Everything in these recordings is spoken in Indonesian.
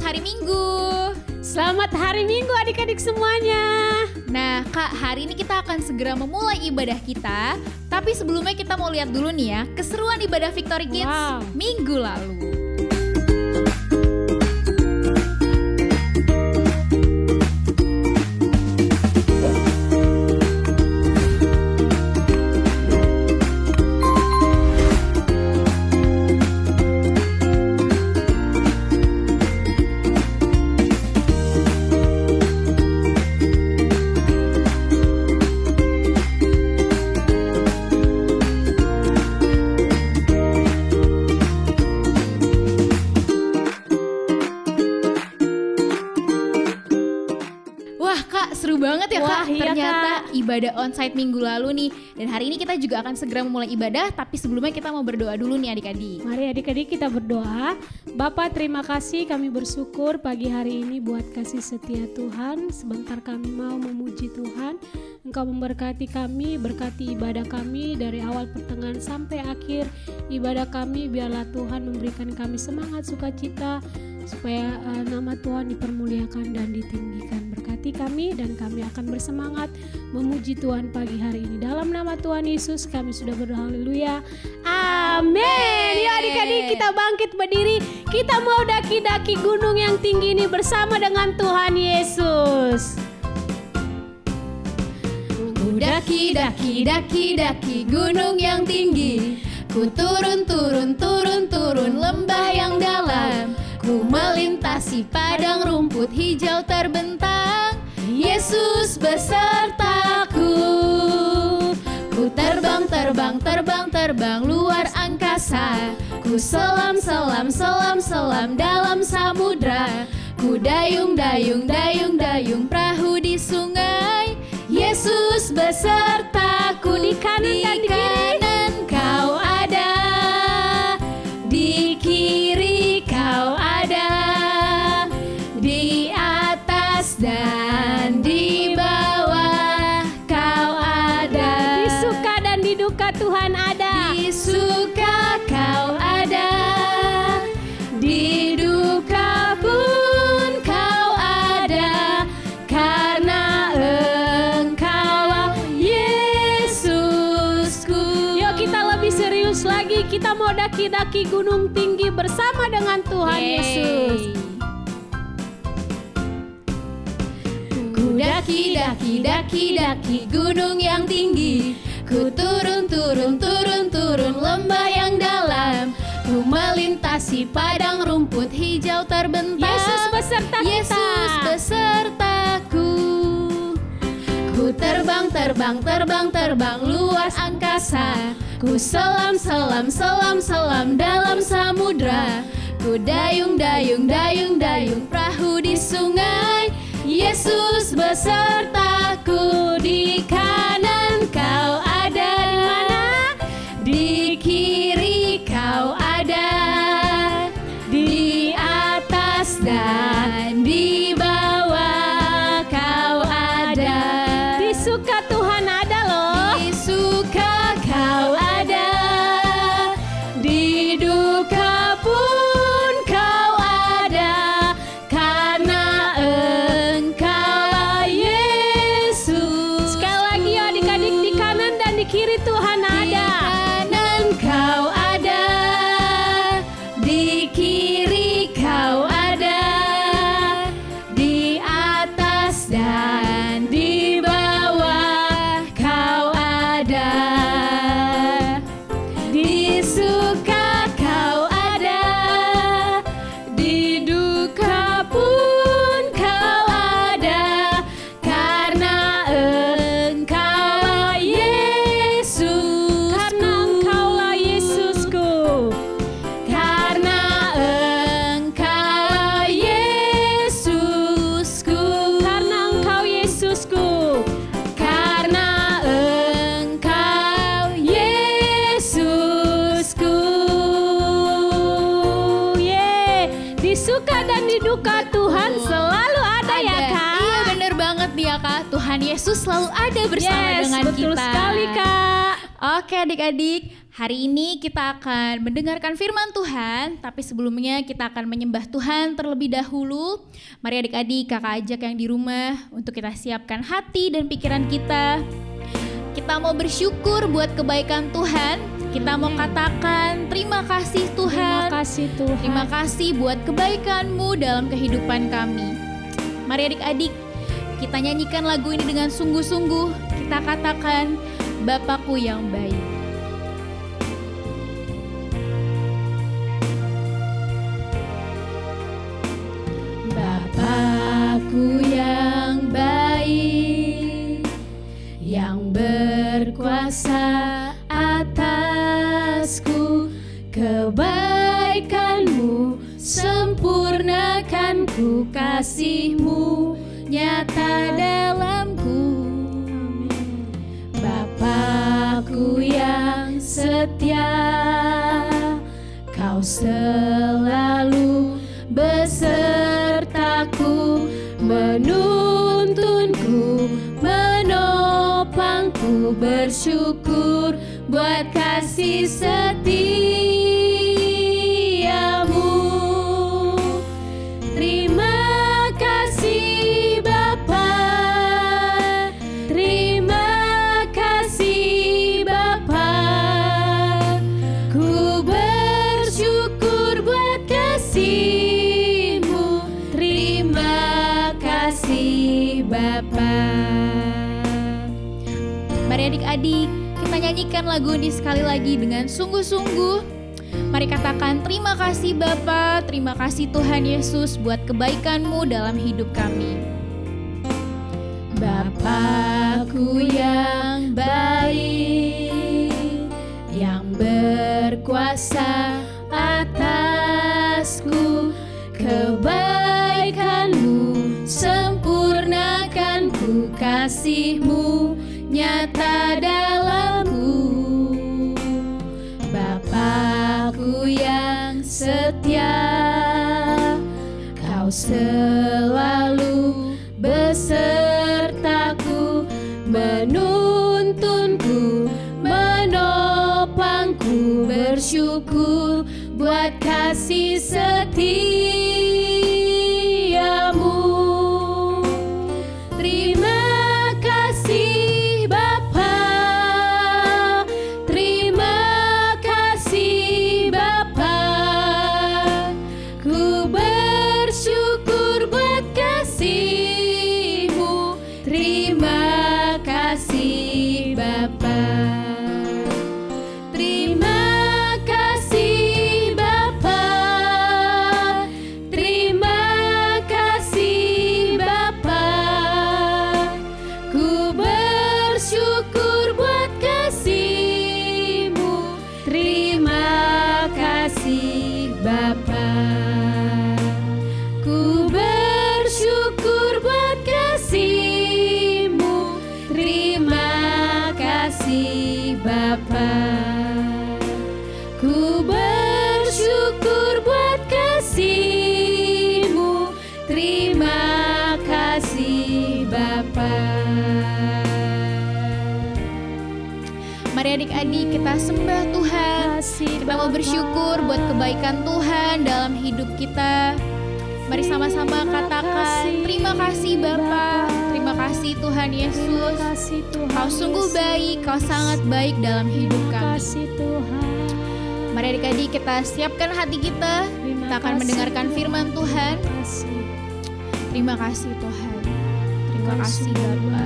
hari Minggu. Selamat hari Minggu adik-adik semuanya. Nah Kak, hari ini kita akan segera memulai ibadah kita. Tapi sebelumnya kita mau lihat dulu nih ya keseruan ibadah Victory Kids minggu lalu. Seru banget ya Kak, iya, ternyata Kak. Ibadah onsite minggu lalu nih. Dan hari ini kita juga akan segera memulai ibadah, tapi sebelumnya kita mau berdoa dulu nih adik-adik. Mari adik-adik kita berdoa. Bapa, terima kasih, kami bersyukur pagi hari ini buat kasih setia Tuhan. Sebentar kami mau memuji Tuhan. Engkau memberkati kami, berkati ibadah kami dari awal pertengahan sampai akhir ibadah kami. Biarlah Tuhan memberikan kami semangat, sukacita, supaya nama Tuhan dipermuliakan dan ditinggikan. Berkati kami dan kami akan bersemangat memuji Tuhan pagi hari ini. Dalam nama Tuhan Yesus kami sudah berdoa, haleluya, amin. Ya adik-adik, kita bangkit berdiri. Kita mau daki-daki gunung yang tinggi ini bersama dengan Tuhan Yesus. Ku daki gunung yang tinggi, ku turun lembah yang dalam. Ku melintasi padang rumput hijau terbentang, Yesus besertaku. Ku terbang luar angkasa, ku selam dalam samudra. Ku dayung perahu di sungai, Yesus besertaku. Di kanan dan di kiri kau ada, di kiri kau ada, di atas dan di bawah kau ada. Di suka dan di duka Tuhan ada. Di suka kau ada, di duka pun kau ada, karena Engkau Yesusku. Yuk kita lebih serius lagi, kita mau daki-daki gunung tinggi bersama dengan Tuhan Yesus. Ku daki gunung yang tinggi, ku turun lembah yang dalam. Ku melintasi padang rumput hijau terbentang, Yesus beserta kita. Yesus besertaku. Ku terbang luas angkasa, ku selam dalam samudra. Ku dayung perahu di sungai, Yesus besertaku. Di kanan kau ada, di mana? Di kiri kau ada, di atas dan di bawah kau ada. Di suka Tuhan ada loh. Di suka kau ada, di duka pun kau ada, karena Engkau Yesus. Sekali lagi ya adik-adik, di kanan dan di kiri Tuhan ada. Di kanan kau ada, di kiri kau ada, di atas dan di bawah kau ada. Di suka kau ada, di duka pun kau ada, karena Engkau Yesusku. Karena Engkaulah Yesusku. Karena Engkau Yesusku. Karena Engkau Yesusku. Karena Engkau Yesusku. Di suka dan di duka Tuhan selalu ada ya Kak. Iya bener banget nih ya Kak. Tuhan Yesus selalu ada bersama dengan betul kita. sekali Kak. Oke adik-adik, Hari ini kita akan mendengarkan firman Tuhan, tapi sebelumnya kita akan menyembah Tuhan terlebih dahulu. Mari adik-adik, kakak ajak yang di rumah untuk kita siapkan hati dan pikiran kita. Kita mau bersyukur buat kebaikan Tuhan. Kita mau katakan terima kasih Tuhan. Terima kasih Tuhan. Terima kasih buat kebaikan-Mu dalam kehidupan kami. Mari adik-adik, kita nyanyikan lagu ini dengan sungguh-sungguh. Kita katakan, Bapakku yang baik. Bapakku yang baik, yang berkuasa atasku, kebaikan-Mu sempurnakan ku, kasih-Mu nyata dalamku. Bapakku yang setia, Kau selalu besertaku, menuntunku, menopangku, bersyukur buat kasih setiamu. Terima kasih Bapa, terima kasih Bapa, ku bersyukur buat kasih-Mu. Terima kasih Bapa. Mari adik-adik, kita nyanyikan lagu ini sekali lagi dengan sungguh-sungguh. Mari katakan terima kasih Bapa, terima kasih Tuhan Yesus buat kebaikan-Mu dalam hidup kami. Bapakku yang baik, yang berkuasa atasku, kebaikan-Mu sempurnakan ku, kasih-Mu nyata dalamku. Bapakku yang setia, Kau selalu besertaku, menuntunku, menopangku, bersyukur buat kasih setiamu. Terima kasih Bapa, terima kasih Bapa, ku bersyukur buat kasih-Mu. Terima kasih Bapa, terima kasih Bapa, terima kasih Bapa, ku bersyukur buat kasih-Mu. Terima kasih Bapa, ku bersyukur buat kasih-Mu. Terima kasih Bapa, ku bersyukur buat kasih-Mu. Terima kasih Bapa. Mari adik-adik, kita sembah Tuhan. Kita mau bersyukur buat kebaikan Tuhan dalam hidup kita. Mari sama-sama katakan terima kasih Bapa, terima kasih Tuhan Yesus. Kau sungguh baik, Kau sangat baik dalam hidup kami. Mari adik-adik, kita siapkan hati kita. Kita akan mendengarkan firman Tuhan. Terima kasih Tuhan, terima kasih Bapa.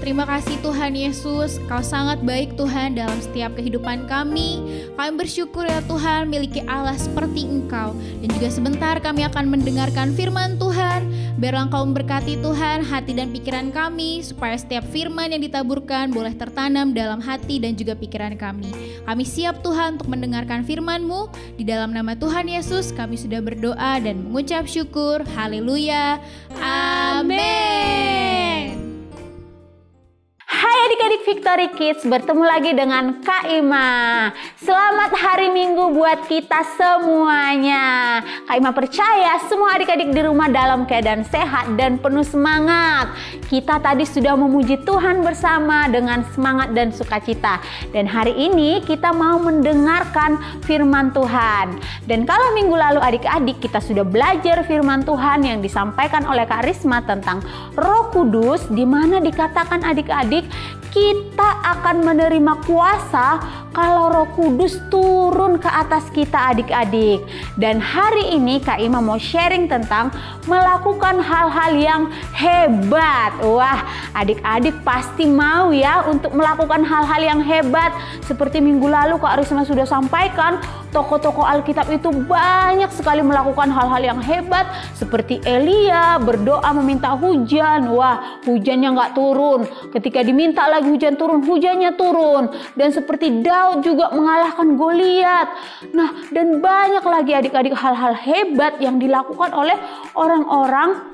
Terima kasih Tuhan Yesus, Kau sangat baik Tuhan dalam setiap kehidupan kami. Kami bersyukur ya Tuhan miliki Allah seperti Engkau. Dan juga sebentar kami akan mendengarkan firman Tuhan. Biarlah Engkau memberkati Tuhan hati dan pikiran kami, supaya setiap firman yang ditaburkan boleh tertanam dalam hati dan juga pikiran kami. Kami siap Tuhan untuk mendengarkan firman-Mu. Di dalam nama Tuhan Yesus kami sudah berdoa dan mengucap syukur. Haleluya. Amin. Hai adik-adik adik-adik Victory Kids, bertemu lagi dengan Kak Ima. Selamat hari Minggu buat kita semuanya. Kak Ima percaya semua adik-adik di rumah dalam keadaan sehat dan penuh semangat. Kita tadi sudah memuji Tuhan bersama dengan semangat dan sukacita. Dan hari ini kita mau mendengarkan firman Tuhan. Dan kalau minggu lalu adik-adik kita sudah belajar firman Tuhan yang disampaikan oleh Kak Risma tentang Roh Kudus, di mana dikatakan adik-adik kita akan menerima kuasa kalau Roh Kudus turun ke atas kita adik-adik. Dan hari ini Kak Ima mau sharing tentang melakukan hal-hal yang hebat. Wah, adik-adik pasti mau ya untuk melakukan hal-hal yang hebat. Seperti minggu lalu Kak Risma sudah sampaikan, tokoh-tokoh Alkitab itu banyak sekali melakukan hal-hal yang hebat. Seperti Elia berdoa meminta hujan. Wah, hujannya nggak turun. Ketika diminta lagi hujan turun, hujannya turun. Dan seperti Daud juga mengalahkan Goliat. Nah, dan banyak lagi adik-adik hal-hal hebat yang dilakukan oleh orang-orang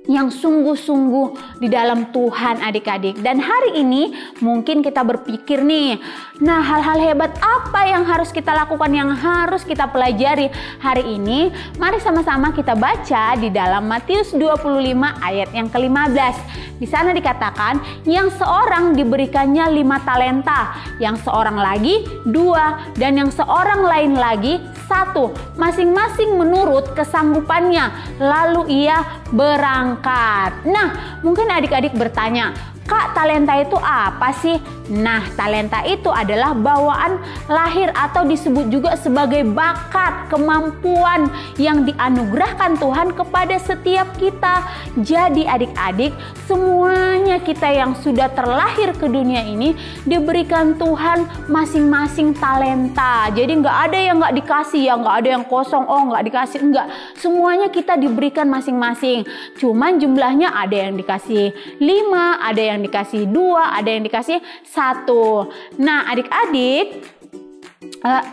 yang sungguh-sungguh di dalam Tuhan adik-adik. Dan hari ini mungkin kita berpikir nih, nah hal-hal hebat apa yang harus kita lakukan, yang harus kita pelajari hari ini? Mari sama-sama kita baca di dalam Matius 25 ayat yang ke-15. Di sana dikatakan, yang seorang diberikannya 5 talenta, yang seorang lagi 2, dan yang seorang lain lagi 1, masing-masing menurut kesanggupannya. Lalu ia berangkat. Nah, mungkin adik-adik bertanya, Kak, talenta itu apa sih? Nah, talenta itu adalah bawaan lahir atau disebut juga sebagai bakat, kemampuan yang dianugerahkan Tuhan kepada setiap kita. Jadi adik-adik, semuanya kita yang sudah terlahir ke dunia ini diberikan Tuhan masing-masing talenta. Jadi nggak ada yang nggak dikasih ya, nggak ada yang kosong, oh nggak dikasih, enggak. Semuanya kita diberikan masing-masing. Cuman jumlahnya ada yang dikasih 5, ada yang dikasih 2, ada yang dikasih 1. Nah adik-adik,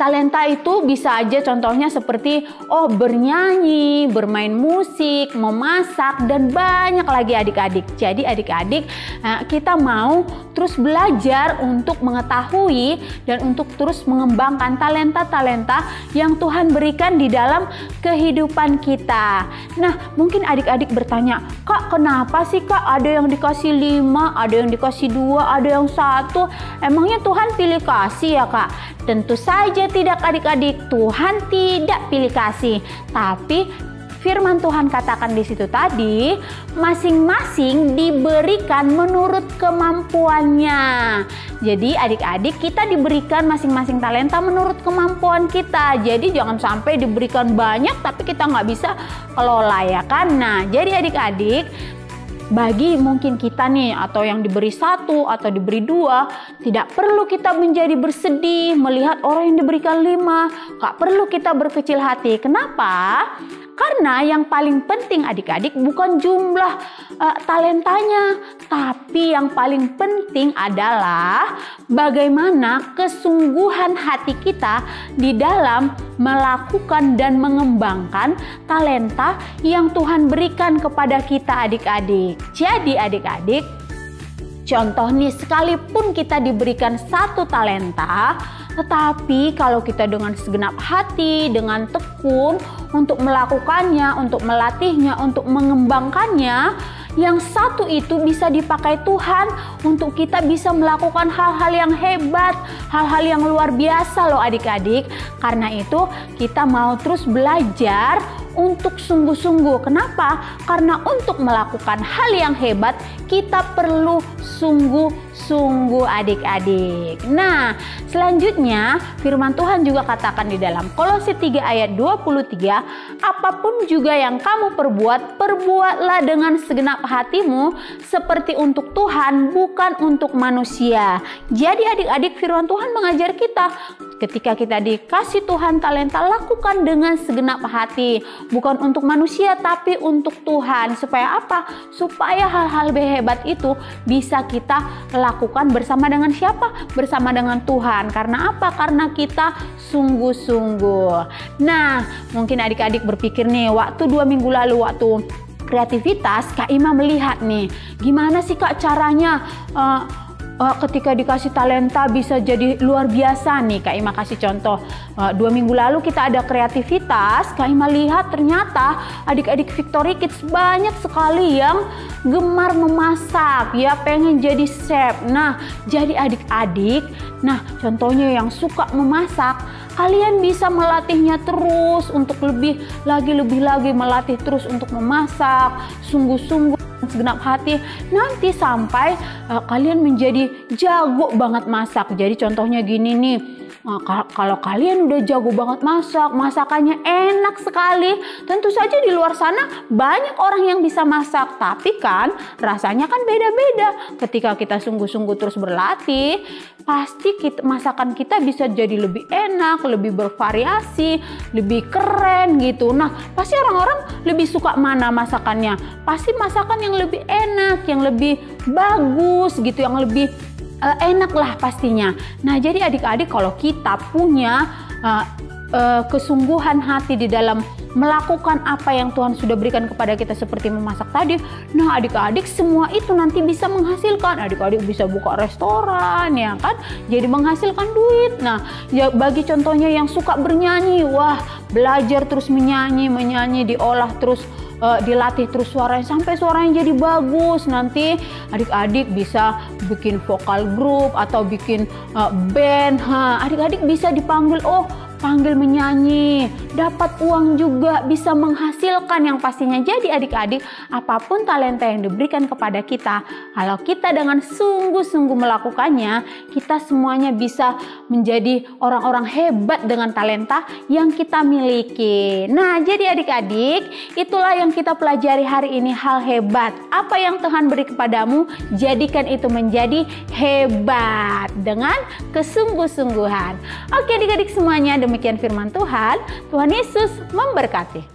talenta itu bisa aja contohnya seperti bernyanyi, bermain musik, memasak, dan banyak lagi adik-adik. Jadi adik-adik kita mau terus belajar untuk mengetahui dan untuk terus mengembangkan talenta-talenta yang Tuhan berikan di dalam kehidupan kita. Nah mungkin adik-adik bertanya, Kak kenapa sih Kak ada yang dikasih 5, ada yang dikasih 2, ada yang 1? Emangnya Tuhan pilih kasih ya Kak? Tentu saja tidak adik-adik, Tuhan tidak pilih kasih. Tapi firman Tuhan katakan di situ tadi, masing-masing diberikan menurut kemampuannya. Jadi adik-adik kita diberikan masing-masing talenta menurut kemampuan kita. Jadi jangan sampai diberikan banyak tapi kita nggak bisa kelola ya kan. Nah jadi adik-adik, bagi mungkin kita nih atau yang diberi 1 atau diberi 2, tidak perlu kita menjadi bersedih melihat orang yang diberikan 5. Gak perlu kita berkecil hati. Kenapa? Karena yang paling penting adik-adik bukan jumlah talentanya, tapi yang paling penting adalah bagaimana kesungguhan hati kita di dalam melakukan dan mengembangkan talenta yang Tuhan berikan kepada kita adik-adik. Jadi adik-adik, contoh nih, sekalipun kita diberikan 1 talenta, tetapi kalau kita dengan segenap hati, dengan tekun untuk melakukannya, untuk melatihnya, untuk mengembangkannya, yang 1 itu bisa dipakai Tuhan untuk kita bisa melakukan hal-hal yang hebat, hal-hal yang luar biasa loh adik-adik. Karena itu kita mau terus belajar untuk sungguh-sungguh. Kenapa? Karena untuk melakukan hal yang hebat kita perlu sungguh-sungguh adik-adik. Nah, selanjutnya firman Tuhan juga katakan di dalam Kolose 3 ayat 23, apapun juga yang kamu perbuat, perbuatlah dengan segenap hatimu seperti untuk Tuhan, bukan untuk manusia. Jadi adik-adik, firman Tuhan mengajar kita, ketika kita dikasih Tuhan talenta, lakukan dengan segenap hati, bukan untuk manusia tapi untuk Tuhan. Supaya apa? Supaya hal-hal hebat itu bisa kita lakukan bersama dengan siapa? Bersama dengan Tuhan. Karena apa? Karena kita sungguh-sungguh. Nah, mungkin adik-adik berpikir nih, waktu 2 minggu lalu waktu kreativitas, Kak Ima melihat nih, gimana sih Kak caranya ketika dikasih talenta bisa jadi luar biasa nih. Kak Ima kasih contoh, 2 minggu lalu kita ada kreativitas. Kak Ima lihat ternyata adik-adik Victory Kids banyak sekali yang gemar memasak, ya pengen jadi chef. Nah, jadi adik-adik, nah contohnya yang suka memasak, kalian bisa melatihnya terus untuk lebih lagi melatih terus untuk memasak, sungguh-sungguh segenap hati, nanti sampai kalian menjadi jago banget masak. Jadi contohnya gini nih, kalau kalian udah jago banget masak, masakannya enak sekali, tentu saja di luar sana banyak orang yang bisa masak, tapi kan rasanya kan beda-beda. Ketika kita sungguh-sungguh terus berlatih, pasti masakan kita bisa jadi lebih enak, lebih bervariasi, lebih keren gitu. Nah, pasti orang-orang lebih suka mana masakannya? Pasti masakan yang lebih enak, yang lebih bagus gitu, yang lebih enak lah pastinya. Nah, jadi adik-adik, kalau kita punya kesungguhan hati di dalam melakukan apa yang Tuhan sudah berikan kepada kita seperti memasak tadi, nah adik-adik semua itu nanti bisa menghasilkan. Adik-adik bisa buka restoran, ya kan, jadi menghasilkan duit. Nah, ya bagi contohnya yang suka bernyanyi, wah belajar terus menyanyi, diolah terus, dilatih terus suaranya sampai suaranya jadi bagus. Nanti adik-adik bisa bikin vokal grup atau bikin band. Adik-adik bisa dipanggil, panggil menyanyi, dapat uang juga, bisa menghasilkan yang pastinya. Jadi adik-adik, apapun talenta yang diberikan kepada kita, kalau kita dengan sungguh-sungguh melakukannya, kita semuanya bisa menjadi orang-orang hebat dengan talenta yang kita miliki. Nah, jadi adik-adik, itulah yang kita pelajari hari ini, hal hebat. Apa yang Tuhan beri kepadamu, jadikan itu menjadi hebat dengan kesungguh-sungguhan. Oke adik-adik semuanya, demikian firman Tuhan. Tuhan Yesus memberkati.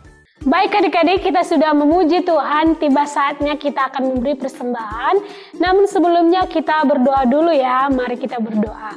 Baik adik-adik, kita sudah memuji Tuhan, tiba saatnya kita akan memberi persembahan. Namun sebelumnya kita berdoa dulu ya, mari kita berdoa.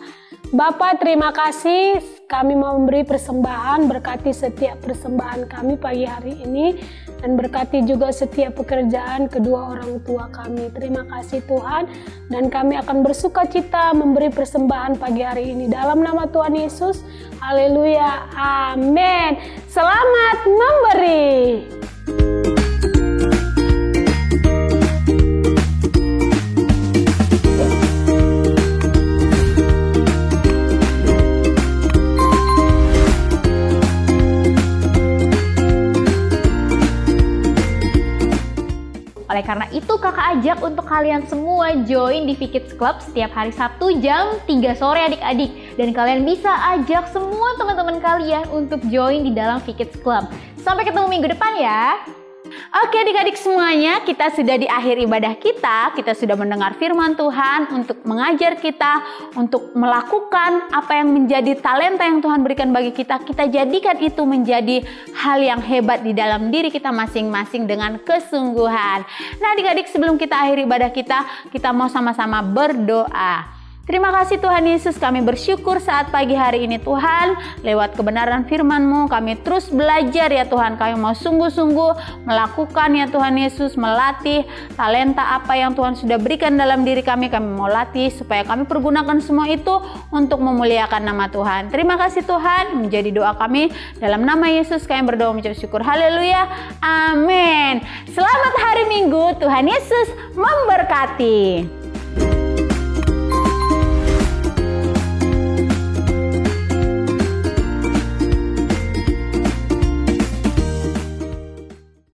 Bapa, terima kasih kami mau memberi persembahan, berkati setiap persembahan kami pagi hari ini, dan berkati juga setiap pekerjaan kedua orang tua kami. Terima kasih Tuhan, dan kami akan bersuka cita memberi persembahan pagi hari ini dalam nama Tuhan Yesus. Haleluya, amin. Selamat memberi. Oleh karena itu kakak ajak untuk kalian semua join di V-Kids Club setiap hari Sabtu jam 3 sore adik-adik. Dan kalian bisa ajak semua teman-teman kalian untuk join di dalam V-Kids Club. Sampai ketemu minggu depan ya. Oke adik-adik semuanya, kita sudah di akhir ibadah kita sudah mendengar firman Tuhan untuk mengajar kita, untuk melakukan apa yang menjadi talenta yang Tuhan berikan bagi kita jadikan itu menjadi hal yang hebat di dalam diri kita masing-masing dengan kesungguhan. Nah adik-adik, sebelum kita akhiri ibadah kita mau sama-sama berdoa. Terima kasih Tuhan Yesus, kami bersyukur saat pagi hari ini Tuhan, lewat kebenaran firman-Mu kami terus belajar ya Tuhan. Kami mau sungguh-sungguh melakukan ya Tuhan Yesus, melatih talenta apa yang Tuhan sudah berikan dalam diri kami mau latih supaya kami pergunakan semua itu untuk memuliakan nama Tuhan. Terima kasih Tuhan, menjadi doa kami dalam nama Yesus kami berdoa mengucap syukur. Haleluya, amin. Selamat hari Minggu, Tuhan Yesus memberkati.